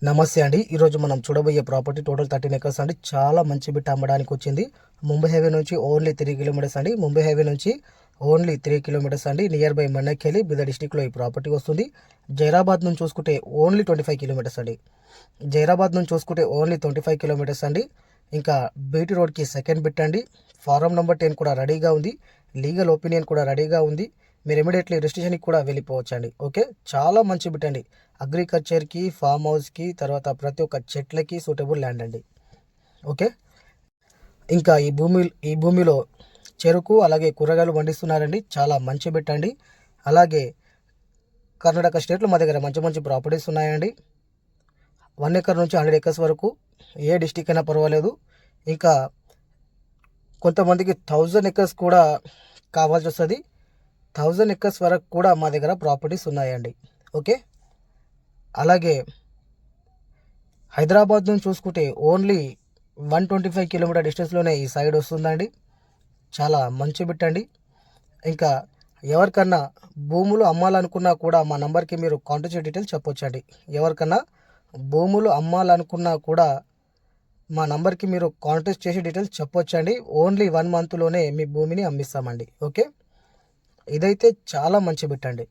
నమస్తే అండి. ఈరోజు మనం చూడబోయే ప్రాపర్టీ టోటల్ 13 ఎకర్స్ అండి. చాలా మంచి బిట్ అమ్మడానికి వచ్చింది. ముంబై హైవే నుంచి ఓన్లీ 3 కిలోమీటర్స్ అండి. ముంబై హైవే నుంచి ఓన్లీ 3 కిలోమీటర్స్ అండి. నియర్ బై మన్నెకెళ్ళి బిదర్ డిస్టిక్లో ఈ ప్రాపర్టీ వస్తుంది. జైరాబాద్ నుంచి చూసుకుంటే ఓన్లీ 25 కిలోమీటర్స్ అండి. జైరాబాద్ నుంచి చూసుకుంటే ఓన్లీ 25 కిలోమీటర్స్ అండి. ఇంకా బీటీ రోడ్కి సెకండ్ బిట్ అండి. ఫారం నెంబర్ 10 కూడా రెడీగా ఉంది. లీగల్ ఒపీనియన్ కూడా రెడీగా ఉంది. మీరు ఇమీడియట్లీ రిజిస్ట్రేషన్కి కూడా వెళ్ళిపోవచ్చు అండి. ఓకే, చాలా మంచి బిట్ అండి. అగ్రికల్చర్కి, ఫామ్ హౌస్కి, తర్వాత ప్రతి ఒక్క చెట్లకి సూటబుల్ ల్యాండ్ అండి. ఓకే, ఇంకా ఈ భూమిలో చెరుకు అలాగే కూరగాయలు పండిస్తున్నారండి. చాలా మంచి బిట్ అండి. అలాగే కర్ణాటక స్టేట్లో మా దగ్గర మంచి మంచి ప్రాపర్టీస్ ఉన్నాయండి. 1 ఎకర్ నుంచి 100 ఎకర్స్ వరకు ఏ డిస్టిక్ అయినా పర్వాలేదు. ఇంకా కొంతమందికి 1000 ఎకర్స్ కూడా కావాల్సి వస్తుంది. 1000 ఎకర్స్ వరకు కూడా మా దగ్గర ప్రాపర్టీస్ ఉన్నాయండి. ఓకే, అలాగే హైదరాబాద్ నుంచి చూసుకుంటే ఓన్లీ 125 కిలోమీటర్ డిస్టెన్స్లోనే ఈ సైడ్ వస్తుందండి. చాలా మంచి బిట్ అండి. ఇంకా ఎవరికన్నా భూములు అమ్మాలనుకున్నా కూడా మా నంబర్కి మీరు కాంటాక్ట్ డీటెయిల్స్ చెప్పొచ్చండి. ఎవరికన్నా భూములు అమ్మాలనుకున్నా కూడా మా నంబర్కి మీరు కాంటాక్ట్ చేసి డీటెయిల్స్ చెప్పొచ్చండి. ఓన్లీ 1 మంత్లోనే మీ భూమిని అమ్మిస్తామండి. ఓకే, ఇదైతే చాలా మంచి బిట్ అండి.